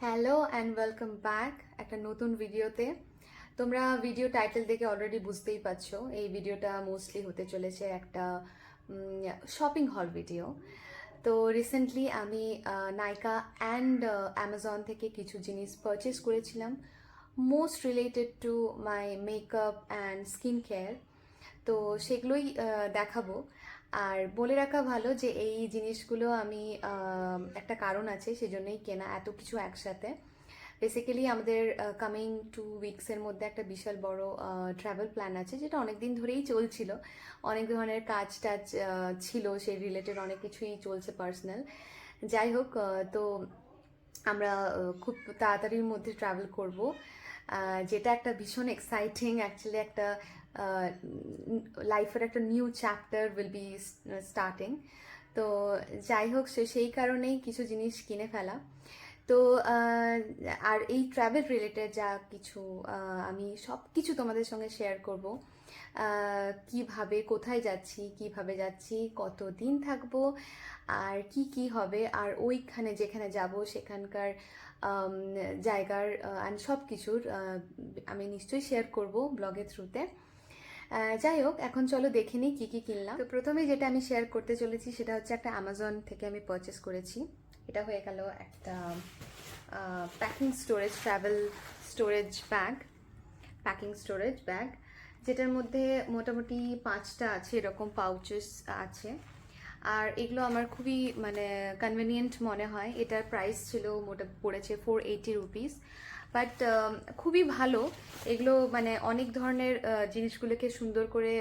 Hello and welcome back একটা নতুন ভিডিওতে। তোমরা ভিডিও টাইটেল দেখে অলরেডি বুঝতেই পারছো এই ভিডিওটা মোস্টলি হতে চলেছে একটা শপিং হল ভিডিও। তো রিসেন্টলি আমি নাইকা অ্যান্ড অ্যামাজন থেকে কিছু জিনিস পারচেস করেছিলাম, most related to my makeup and skin care. তো সেগুলোই দেখাবো। আর বলে রাখা ভালো যে এই জিনিসগুলো আমি একটা কারণ আছে সেজন্যই কেনা, এত কিছু একসাথে। বেসিক্যালি আমাদের কামিং 2 উইকসের মধ্যে একটা বিশাল বড় ট্রাভেল প্ল্যান আছে, যেটা অনেক দিন ধরেই চলছিল। অনেক ধরনের কাজ টাজ ছিল, সেই রিলেটেড অনেক কিছুই চলছে পার্সোনাল। যাই হোক, তো আমরা খুব তাড়াতাড়ির মধ্যে ট্রাভেল করব, যেটা একটা ভীষণ এক্সাইটিং। অ্যাকচুয়ালি একটা লাইফের একটা new chapter will be starting. তো যাই হোক, সেই কারণেই কিছু জিনিস কিনে ফেলা। তো আর এই ট্রাভেল রিলেটেড যা কিছু আমি সব কিছু তোমাদের সঙ্গে শেয়ার করব। কিভাবে কোথায় যাচ্ছি, কিভাবে যাচ্ছি, কত দিন থাকবো, আর কি কি হবে, আর ওইখানে যেখানে যাব সেখানকার জায়গার সব কিছুর আমি নিশ্চয়ই শেয়ার করব ব্লগের থ্রুতে। যাই হোক, এখন চলো দেখে নিই কী কী কিনলাম। তো প্রথমে যেটা আমি শেয়ার করতে চলেছি সেটা হচ্ছে একটা অ্যামাজন থেকে আমি পারচেস করেছি। এটা হয়ে গেল একটা packing storage, travel storage bag, packing storage bag, যেটার মধ্যে মোটামুটি 5টা আছে এরকম পাউচেস আছে। আর এগুলো আমার খুবই কনভিনিয়েন্ট মনে হয়। এটার প্রাইস ছিল পড়েছে 480 রুপিস। বাট খুবই ভালো এগুলো, অনেক ধরনের জিনিসগুলোকে সুন্দর করে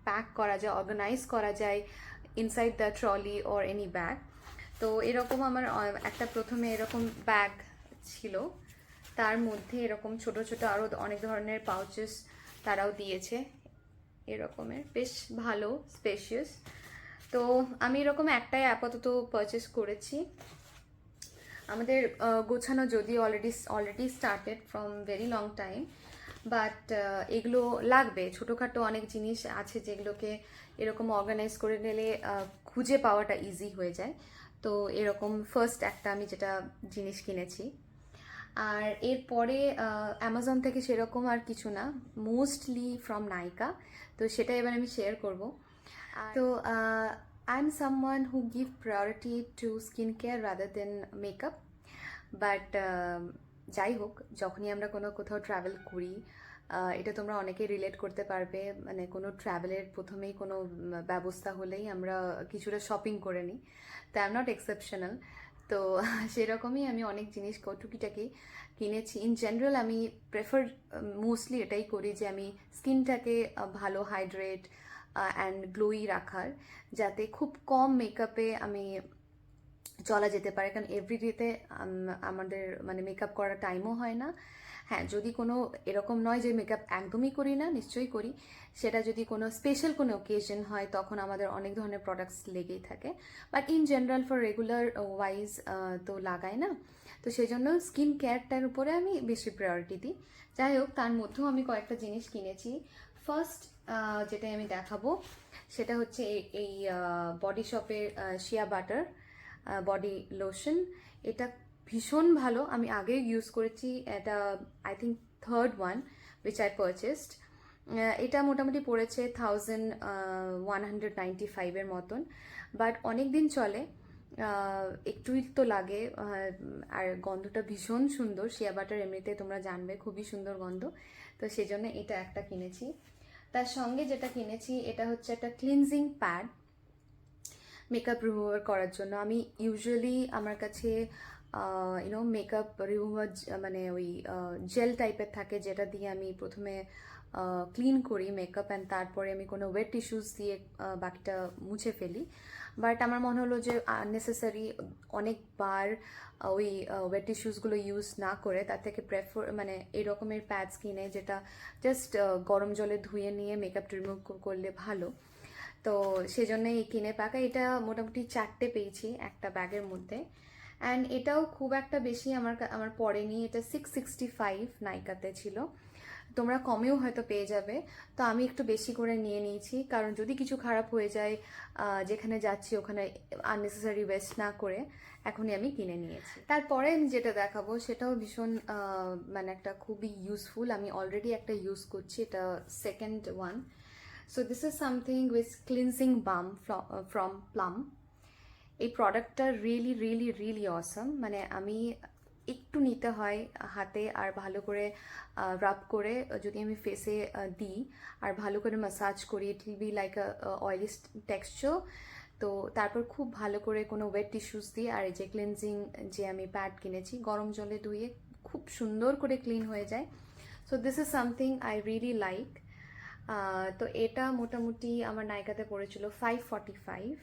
প্যাক করা যায়, অর্গানাইজ করা যায় inside the trolley or any bag. তো এরকম আমার একটা প্রথমে এরকম ব্যাগ ছিল, তার মধ্যে এরকম ছোট ছোট আরও অনেক ধরনের পাউচেস তারাও দিয়েছে, এরকমের বেশ ভালো স্পেশিয়াস। তো আমি এরকম একটাই আপাতত পারচেস করেছি। আমাদের গোছানো যদি already started from very long time, but এগুলো লাগবে। ছোটোখাটো অনেক জিনিস আছে যেগুলোকে এরকম অর্গানাইজ করে নিলে খুঁজে পাওয়াটা ইজি হয়ে যায়। তো এরকম ফার্স্ট একটা আমি যেটা জিনিস কিনেছি। আর এরপরে অ্যামাজন থেকে সেরকম আর কিছু না, মোস্টলি ফ্রম নাইকা। তো সেটা এবার আমি শেয়ার করব। তো I am someone who give priority to skin care rather than makeup. But যাই হোক, যখনই আমরা কোথাও ট্রাভেল করি, এটা তোমরা অনেকেই রিলেট করতে পারবে, কোনো ট্রাভেলের প্রথমেই কোনো ব্যবস্থা হলেই আমরা কিছুটা শপিং করে নিই। তো আই এম নট এক্সেপশনাল। তো সেরকমই আমি অনেক জিনিস টুকিটাকি কিনেছি। ইন জেনারেল আমি প্রেফার মোস্টলি এটাই করি যে আমি স্কিনটাকে ভালো হাইড্রেট অ্যান্ড গ্লোই রাখার, যাতে খুব কম মেকআপে আমি চলা যেতে পারে। কারণ এভরিডেতে আমাদের মেকআপ করার টাইমও হয় না। হ্যাঁ, যদি কোনো এরকম নয় যে মেকআপ একদমই করি না, নিশ্চয়ই করি। সেটা যদি কোনো স্পেশাল কোনো ওকেশন হয় তখন আমাদের অনেক ধরনের প্রোডাক্টস লেগেই থাকে। But in general for regular wise তো লাগাই না। তো সেই জন্য স্কিন কেয়ারটার উপরে আমি বেশি প্রায়োরিটি দিই। যাই হোক, তার মধ্যেও আমি কয়েকটা জিনিস কিনেছি। ফার্স্ট যেটাই আমি দেখাবো সেটা হচ্ছে এই বডি শপের শিয়া বাটার বডি লোশন। এটা ভীষণ ভালো, আমি আগে ইউজ করেছি। এটা I think third one which I purchased. এটা মোটামুটি পড়েছে 1195-এর মতন। বাট অনেক দিন চলে, একটুই তো লাগে। আর গন্ধটা ভীষণ সুন্দর। শিয়া বাটার এমনিতে তোমরা জানবে খুবই সুন্দর গন্ধ। তো সেই জন্য এটা একটা কিনেছি। তার সঙ্গে যেটা কিনেছি এটা হচ্ছে একটা ক্লিনজিং প্যাড মেকআপ রিমুভার করার জন্য। আমি ইউজুয়ালি আমার কাছে মেকআপ রিমুভার ওই জেল টাইপের থাকে, যেটা দিয়ে আমি প্রথমে ক্লিন করি মেকআপ, অ্যান্ড তারপরে আমি কোনো ওয়েট টিস্যুস দিয়ে বাকিটা মুছে ফেলি। বাট আমার মনে হলো যে আননেসেসারি অনেকবার ওই ওয়েট টিস্যুসগুলো ইউজ না করে তার থেকে এই রকমের প্যাডস কিনে, যেটা জাস্ট গরম জলে ধুয়ে নিয়ে মেকআপ রিমুভ করলে ভালো। তো সেই জন্যই কিনে পাকা। এটা মোটামুটি 4টে পেয়েছি একটা ব্যাগের মধ্যে। অ্যান্ড এটাও খুব একটা বেশি আমার পড়েনি, এটা 665 নাইকাতে ছিল, তোমরা কমেও হয়তো পেয়ে যাবে। তো আমি একটু বেশি করে নিয়ে নিয়েছি, কারণ যদি কিছু খারাপ হয়ে যায় যেখানে যাচ্ছি ওখানে আননেসেসারি ওয়েস্ট না করে এখনই আমি কিনে নিয়েছি। তারপরে আমি যেটা দেখাবো সেটাও ভীষণ মানে একটা খুবই ইউজফুল, আমি অলরেডি একটা ইউজ করছি, এটা second one. So this is something with cleansing বাম ফ্রম প্লাম। এই প্রোডাক্টটা রিয়েলি রিয়েলি রিয়েলি অসম, মানে আমি একটু নিতে হয় হাতে আর ভালো করে রাব করে যদি আমি ফেসে দিই আর ভালো করে ম্যাসাজ করি, it will be like a oily texture. তো তারপর খুব ভালো করে কোনো ওয়েট টিস্যুস দিয়ে আর এই যে ক্লিনজিং যে আমি প্যাড কিনেছি গরম জলে ধুয়ে খুব সুন্দর করে ক্লিন হয়ে যায়। So this is something I really like. তো এটা মোটামুটি আমার নাইকাতে পড়েছিল 545।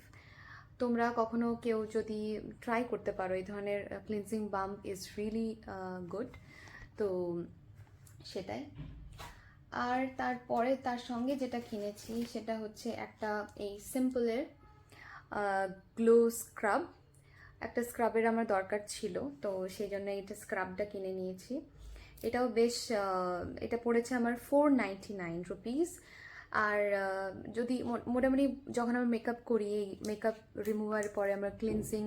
তোমরা কখনো কেউ যদি ট্রাই করতে পারো এই ধরনের ক্লিনজিং বাম ইজ রিয়েলি গুড, তো সেটাই। আর তারপরে তার সঙ্গে যেটা কিনেছি সেটা হচ্ছে একটা এই সিম্পলের গ্লো স্ক্রাব। একটা স্ক্রাবের আমার দরকার ছিল, তো সেই জন্য এটা স্ক্রাবটা কিনে নিয়েছি। এটাও বেশ এটা পড়েছে আমার 499 রুপিস। আর যদি মোটামুটি যখন আমরা মেকআপ করি, এই মেকআপ রিমুভার পরে আমরা ক্লিনজিং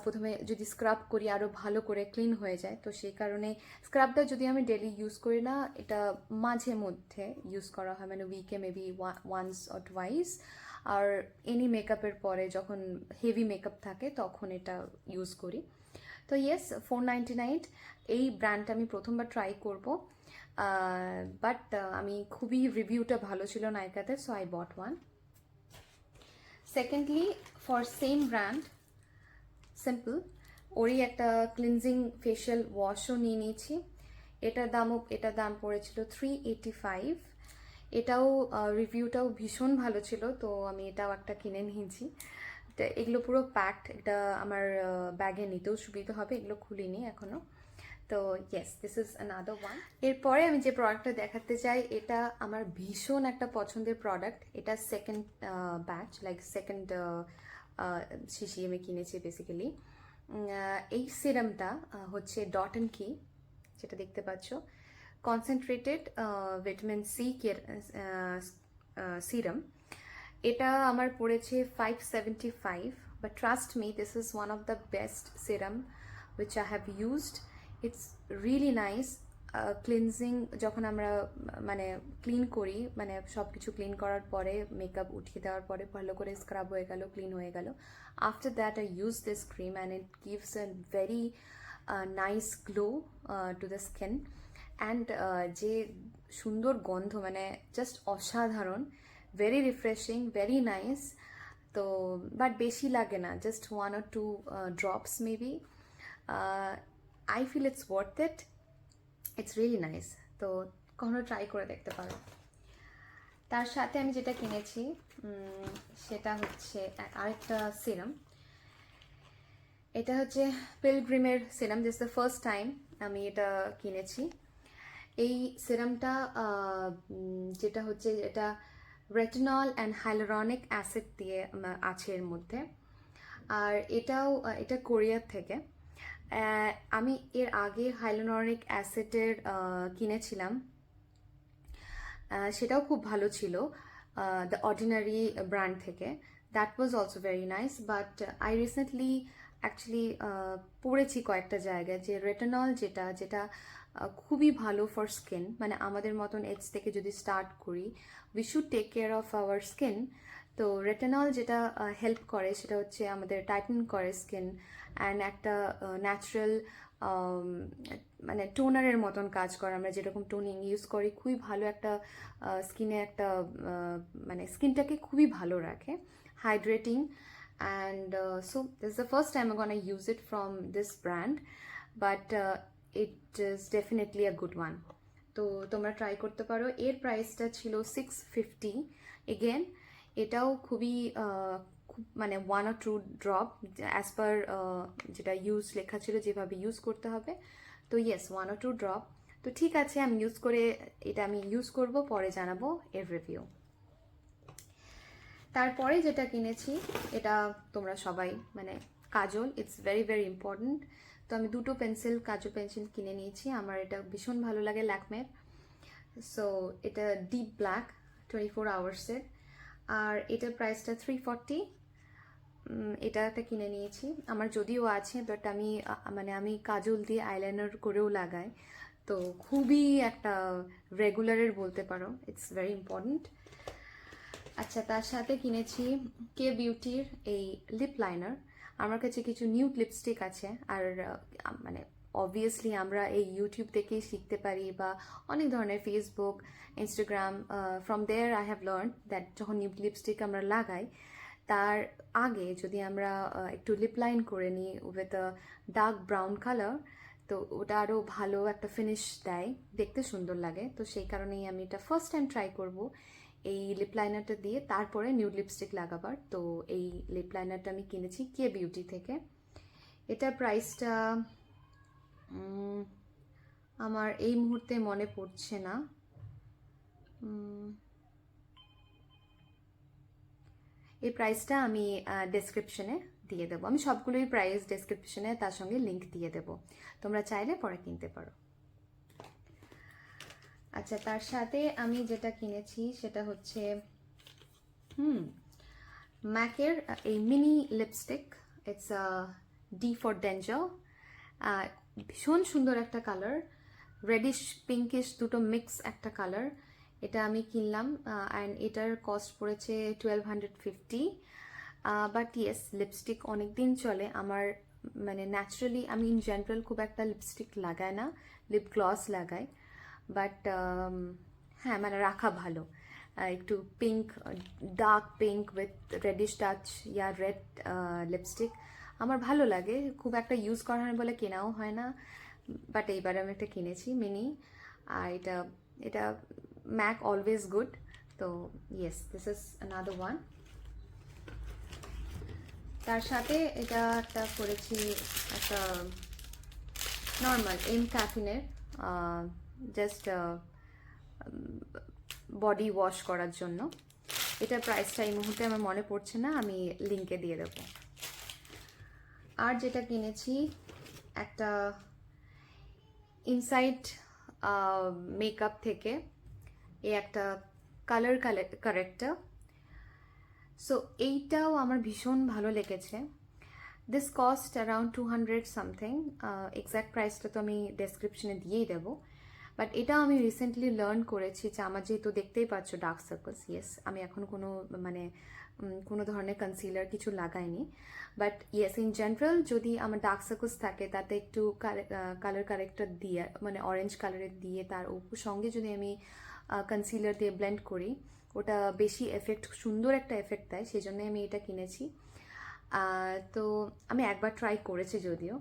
প্রথমে যদি স্ক্রাব করি আরও ভালো করে ক্লিন হয়ে যায়, তো সেই কারণে স্ক্রাবটা যদি আমি ডেলি ইউজ করি না, এটা মাঝে মধ্যে ইউজ করা হয়, মানে উইকে মেবি ওয়ান্স অর টুয়াইস। আর এনি মেকআপের পরে যখন হেভি মেকআপ থাকে তখন এটা ইউজ করি। তো ইয়েস, 499। এই ব্র্যান্ডটা আমি প্রথমবার ট্রাই করব, বাট আমি খুবই রিভিউটা ভালো ছিল নাইকাতে, so I bought one. Secondly for same brand Simple, ওরই একটা ক্লিনজিং ফেশিয়াল ওয়াশও নিয়ে নিয়েছি। এটার দাম পড়েছিল 385। এটাও রিভিউটাও ভীষণ ভালো ছিল, তো আমি এটাও একটা কিনে নিয়েছি। এগুলো পুরো প্যাকড, এটা আমার ব্যাগে নিতেও সুবিধা হবে, এগুলো খুলিনি এখনো। তো yes, this is another one. এরপরে আমি যে প্রোডাক্টটা দেখাতে চাই এটা আমার ভীষণ একটা পছন্দের প্রোডাক্ট। এটা সেকেন্ড ব্যাচ, লাইক সেকেন্ড শিশি আমি কিনেছি বেসিক্যালি। এই সিরামটা হচ্ছে ডট অ্যান্ড কি, যেটা দেখতে পাচ্ছ, কনসেন্ট্রেটেড ভিটামিন সি সিরাম। এটা আমার পড়েছে 575, but trust me, this is one of the best serum which I have used. It's really nice. Cleansing যখন আমরা মানে ক্লিন করি, মানে সব কিছু ক্লিন করার পরে মেকআপ উঠিয়ে দেওয়ার পরে ভালো করে স্ক্রাব হয়ে গেল, ক্লিন হয়ে গেল, after that I use this cream and it gives a very nice glow to the skin. And যে সুন্দর গন্ধ, মানে জাস্ট অসাধারণ, ভেরি রিফ্রেশিং, ভেরি নাইস। তো বাট বেশি লাগে না, just 1 or 2 drops maybe. I feel it's worth it. It's really nice. তো কখনো ট্রাই করে দেখতে পারো। তার সাথে আমি যেটা কিনেছি সেটা হচ্ছে আরেকটা সিরাম। এটা হচ্ছে পিলগ্রিমের serum, this the first time আমি এটা কিনেছি। এই সিরামটা যেটা হচ্ছে এটা রেটিনল অ্যান্ড হাইলোরনিক অ্যাসিড দিয়ে আছে এর মধ্যে, আর এটা কোরিয়ার থেকে। আমি এর আগে হাইলোরনিক অ্যাসিডের কিনেছিলাম, সেটাও খুব ভালো ছিল, দ্য অর্ডিনারি ব্র্যান্ড থেকে। That was also very nice, but I recently actually পড়েছি কয়েকটা জায়গায় যে রেটিনল যেটা খুবই ভালো ফর স্কিন, মানে আমাদের মতন এজ থেকে যদি স্টার্ট করি, we should take care of our skin. তো রেটিনল যেটা হেল্প করে সেটা হচ্ছে আমাদের টাইটেন করে স্কিন, অ্যান্ড একটা ন্যাচারাল মানে টোনারের মতন কাজ করে। আমরা যেরকম টোনিং ইউজ করি খুবই ভালো একটা স্কিনে একটা মানে স্কিনটাকে খুবই ভালো রাখে, hydrating. And so this is the first time I gonna use it from this brand, but it is definitely a good one. তো তোমরা ট্রাই করতে পারো। এর প্রাইসটা ছিল 650 এগেন। এটাও খুবই মানে 1 or 2 ড্রপ অ্যাজ পার যেটা ইউজ লেখা ছিল, যেভাবে ইউজ করতে হবে। তো ইয়েস, 1 or 2 ড্রপ। তো ঠিক আছে, আমি ইউজ করব, পরে জানাবো এর রিভিউ। তারপরে যেটা কিনেছি এটা তোমরা সবাই মানে কাজল, ইটস ভেরি ভেরি ইম্পর্ট্যান্ট। তো আমি দুটো কাজল পেন্সিল কিনে নিয়েছি, আমার এটা ভীষণ ভালো লাগে ল্যাকমের। সো এটা ডিপ ব্ল্যাক 24 আওয়ার্সের, আর এটার প্রাইসটা 340। এটা একটা কিনে নিয়েছি, আমার যদিও আছে, বাট আমি মানে আমি কাজল দিয়ে আইলাইনার করেও লাগাই, তো খুবই একটা রেগুলারের বলতে পারো, ইটস ভেরি ইম্পর্ট্যান্ট। আচ্ছা, তার সাথে কিনেছি কে বিউটির এই লিপ লাইনার। আমার কাছে কিছু নিউড লিপস্টিক আছে, আর মানে অবভিয়াসলি আমরা এই ইউটিউব থেকেই শিখতে পারি, বা অনেক ধরনের Facebook, Instagram, from there I have learn that যখন নিউড লিপস্টিক আমরা লাগাই তার আগে যদি আমরা একটু লিপ লাইন করে নিই with a dark brown colour, তো ওটা আরও ভালো একটা ফিনিশ দেয়, দেখতে সুন্দর লাগে। তো সেই কারণেই আমি এটা ফার্স্ট টাইম ট্রাই করব এই লিপ লাইনারটা দিয়ে, তারপরে নিউড লিপস্টিক লাগাবার। তো এই লিপ লাইনারটা আমি কিনেছি কে বিউটি থেকে। এটার প্রাইসটা আমার এই মুহূর্তে মনে পড়ছে না। এই প্রাইসটা আমি ডেসক্রিপশনে দিয়ে দেবো, আমি সবগুলোই প্রাইস ডেসক্রিপশনে তার সঙ্গে লিংক দিয়ে দেবো, তোমরা চাইলে পরে কিনতে পারো। আচ্ছা, তার সাথে আমি যেটা কিনেছি সেটা হচ্ছে ম্যাকের এই mini lipstick, it's D for danger. ভীষণ সুন্দর একটা কালার, রেডিশ পিঙ্কিশ দুটো মিক্স একটা কালার। এটা আমি কিনলাম, অ্যান্ড এটার কস্ট পড়েছে 1250। বাট ইয়েস, লিপস্টিক অনেক দিন চলে আমার, মানে ন্যাচারালি আমি ইন জেনারেল খুব একটা লিপস্টিক লাগাই না, লিপ গ্লস লাগাই, বাট হ্যাঁ মানে রাখা ভালো। একটু pink, dark pink with reddish touch yeah red lipstick আমার ভালো লাগে, খুব একটা ইউজ করা হয় বলে কেনাও হয় না, বাট এইবার আমি একটা কিনেছি মিনি। আর এটা এটা ম্যাক অলওয়েজ গুড, তো yes this is another one. তার সাথে এটা একটা করেছি একটা নর্মাল Mcaffeineর জাস্ট বডি ওয়াশ করার জন্য। এটার প্রাইসটা এই মুহূর্তে আমার মনে পড়ছে না, আমি লিঙ্কে দিয়ে দেবো। আর যেটা কিনেছি একটা ইনসাইড মেকআপ থেকে এই একটা কালার কারেক্টার। সো এইটাও আমার ভীষণ ভালো লেগেছে। This cost around 200 something, exact প্রাইসটা তো আমি ডেসক্রিপশনে দিয়েই দেবো। বাট এটাও আমি রিসেন্টলি লার্ন করেছি যে আমার যেহেতু দেখতেই পাচ্ছ ডার্ক সার্কলস, ইয়েস আমি এখন কোনো ধরনের কনসিলার কিছু লাগাইনি, বাট ইয়েস ইন জেনারেল যদি আমার ডার্ক সার্কলস থাকে তাতে একটু কালার কারেক্টার দিয়ে, মানে অরেঞ্জ কালারের দিয়ে তার সঙ্গে যদি আমি কনসিলার দিয়ে ব্লেন্ড করি, ওটা বেশি এফেক্ট, সুন্দর একটা এফেক্ট দেয়, সেই জন্যই আমি এটা কিনেছি। তো আমি একবার ট্রাই করেছি যদিও,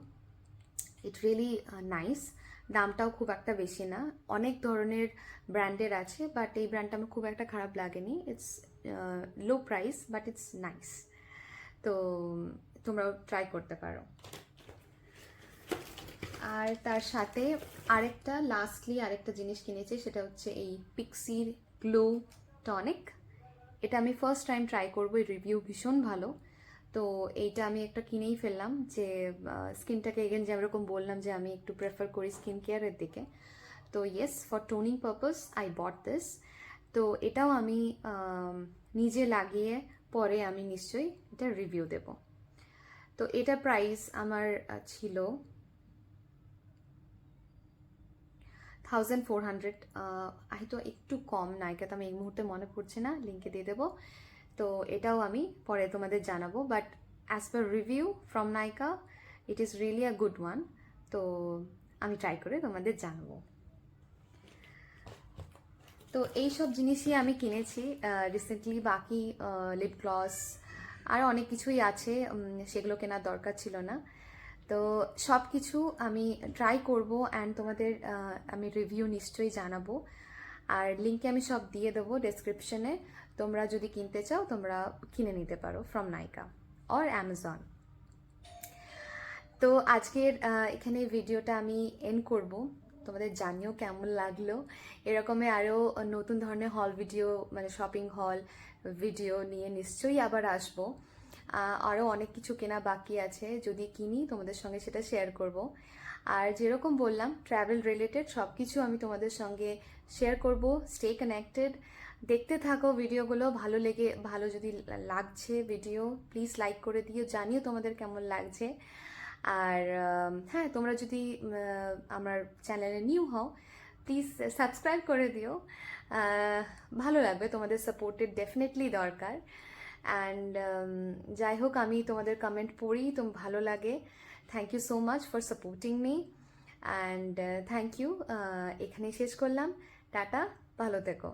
ইট রিয়েলি নাইস। দামটাও খুব একটা বেশি না, অনেক ধরনের ব্র্যান্ডের আছে, বাট এই ব্র্যান্ডটা আমার খুব একটা খারাপ লাগেনি, it's low price but it's nice, তো তোমরাও ট্রাই করতে পারো। আর তার সাথে আরেকটা জিনিস কিনেছি, সেটা হচ্ছে এই পিক্সির গ্লো টনিক। এটা আমি ফার্স্ট টাইম ট্রাই করবো, এই রিভিউ ভীষণ ভালো, তো এইটা আমি একটা কিনেই ফেললাম, যে স্কিনটাকে এগেন যেরকম বললাম যে আমি একটু প্রেফার করি স্কিন কেয়ারের দিকে, তো yes for toning purpose I bought this. তো এটাও আমি নিজে লাগিয়ে পরে আমি নিশ্চয়ই এটা রিভিউ দেব। তো এটা প্রাইস আমার ছিল 1400, হয়তো একটু কম, নাইকাতে আমি এই মুহূর্তে মনে পড়ছে না, লিঙ্কে দিয়ে দেবো। তো এটাও আমি পরে তোমাদের জানাবো, but as per review from Nykaa it is really a good one, তো আমি ট্রাই করে তোমাদের জানাবো। তো এইসব জিনিসই আমি কিনেছি রিসেন্টলি, বাকি লিপ গ্লস আর অনেক কিছুই আছে, সেগুলো কেনার দরকার ছিল না। তো সব কিছু আমি ট্রাই করব অ্যান্ড তোমাদের আমি রিভিউ নিশ্চয়ই জানাবো, আর লিঙ্কে আমি সব দিয়ে দেবো ডেসক্রিপশনে, তোমরা যদি কিনতে চাও তোমরা কিনে নিতে পারো ফ্রম নাইকা অর অ্যামাজন। তো আজকের এখানে ভিডিওটা আমি এন্ড করব, তোমাদের জানিও কেমন লাগলো। এরকমই আরও নতুন ধরনের হল ভিডিও, মানে শপিং হল ভিডিও নিয়ে নিশ্চয়ই আবার আসবো। আরও অনেক কিছু কেনা বাকি আছে, যদি কিনি তোমাদের সঙ্গে সেটা শেয়ার করব। আর যেরকম বললাম ট্রাভেল রিলেটেড সব কিছু আমি তোমাদের সঙ্গে শেয়ার করব। স্টে কানেক্টেড, দেখতে থাকো ভিডিওগুলো। ভালো যদি লাগছে ভিডিও, প্লিজ লাইক করে দিও, জানিও তোমাদের কেমন লাগছে। আর হ্যাঁ, তোমরা যদি আমার চ্যানেলে নিউ হও প্লিজ সাবস্ক্রাইব করে দিও। ভালো লাগবে, তোমাদের সাপোর্টের ডেফিনেটলি দরকার। অ্যান্ড যাই হোক, আমি তোমাদের কমেন্ট পড়ি, ভালো লাগে। Thank you so much for supporting me and thank you. এখানেই শেষ করলাম। টাটা, ভালো থেকো।